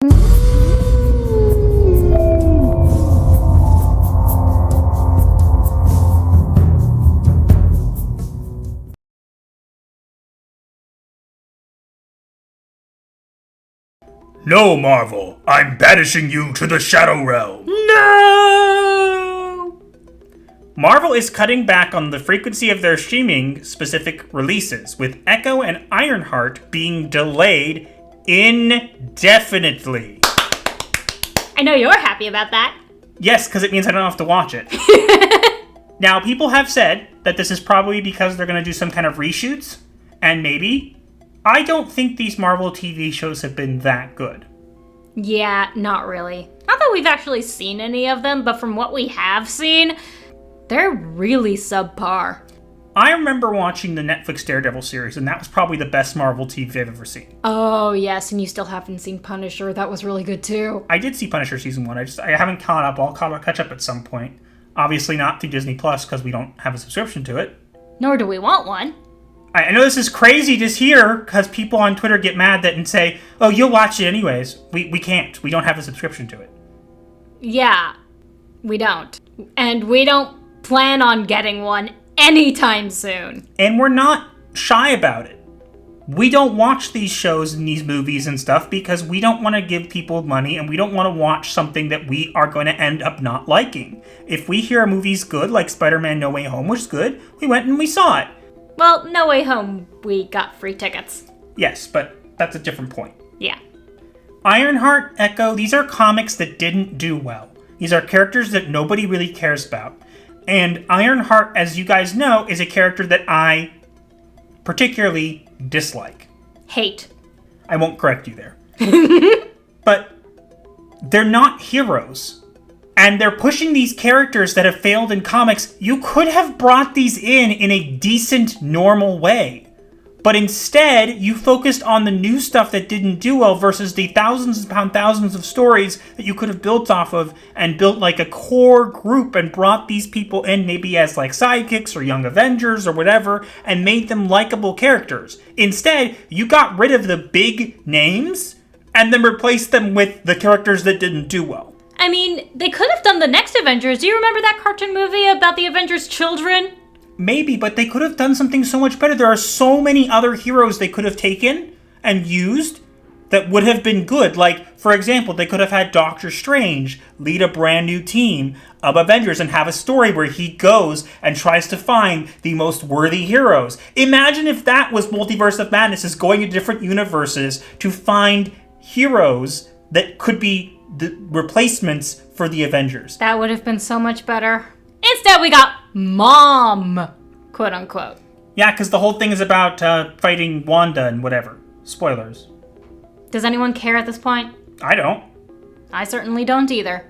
No, Marvel, I'm banishing you to the Shadow Realm. No! Marvel is cutting back on the frequency of their streaming specific releases, with Echo and Ironheart being delayed indefinitely. I know you're happy about that. Yes, because it means I don't have to watch it. Now, people have said that this is probably because they're going to do some kind of reshoots, and maybe. I don't think these Marvel TV shows have been that good. Yeah, not really. Not that we've actually seen any of them, but from what we have seen, they're really subpar. I remember watching the Netflix Daredevil series, and that was probably the best Marvel TV I've ever seen. Oh, yes, and you still haven't seen Punisher. That was really good, too. I did see Punisher Season 1. I haven't caught up. I'll catch up at some point. Obviously not through Disney Plus, because we don't have a subscription to it. Nor do we want one. I know this is crazy to hear, because people on Twitter get mad and say, oh, you'll watch it anyways. We can't. We don't have a subscription to it. Yeah, we don't. And we don't plan on getting one anytime soon. And we're not shy about it. We don't watch these shows and these movies and stuff because we don't want to give people money and we don't want to watch something that we are going to end up not liking. If we hear a movie's good, like Spider-Man No Way Home was good, we went and we saw it. Well, No Way Home, we got free tickets. Yes, but that's a different point. Yeah. Ironheart, Echo, these are comics that didn't do well. These are characters that nobody really cares about. And Ironheart, as you guys know, is a character that I particularly dislike. Hate. I won't correct you there. But they're not heroes. And they're pushing these characters that have failed in comics. You could have brought these in a decent, normal way. But instead, you focused on the new stuff that didn't do well versus the thousands upon thousands of stories that you could have built off of and built like a core group and brought these people in maybe as like sidekicks or young Avengers or whatever and made them likable characters. Instead, you got rid of the big names and then replaced them with the characters that didn't do well. I mean, they could have done the next Avengers. Do you remember that cartoon movie about the Avengers' children? Maybe, but they could have done something so much better. There are so many other heroes they could have taken and used that would have been good. Like, for example, they could have had Doctor Strange lead a brand new team of Avengers and have a story where he goes and tries to find the most worthy heroes. Imagine if that was Multiverse of Madness, is going to different universes to find heroes that could be the replacements for the Avengers. That would have been so much better. Instead, we got Mom, quote unquote. Yeah, because the whole thing is about fighting Wanda and whatever. Spoilers. Does anyone care at this point? I don't. I certainly don't either.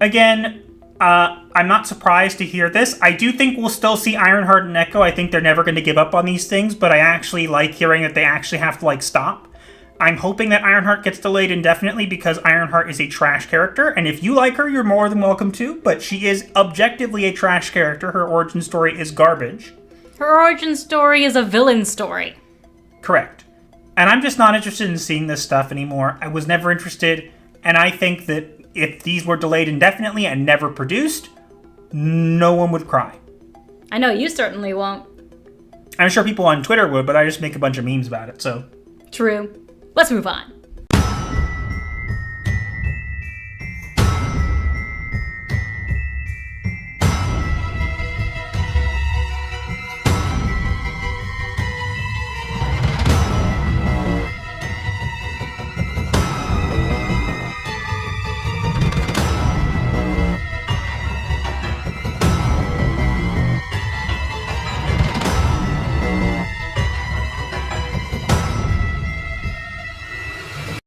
Again, I'm not surprised to hear this. I do think we'll still see Ironheart and Echo. I think they're never going to give up on these things, but I actually like hearing that they actually have to, stop. I'm hoping that Ironheart gets delayed indefinitely because Ironheart is a trash character, and if you like her, you're more than welcome to, but she is objectively a trash character. Her origin story is garbage. Her origin story is a villain story. Correct. And I'm just not interested in seeing this stuff anymore. I was never interested, and I think that if these were delayed indefinitely and never produced, no one would cry. I know you certainly won't. I'm sure people on Twitter would, but I just make a bunch of memes about it, so. True. Let's move on.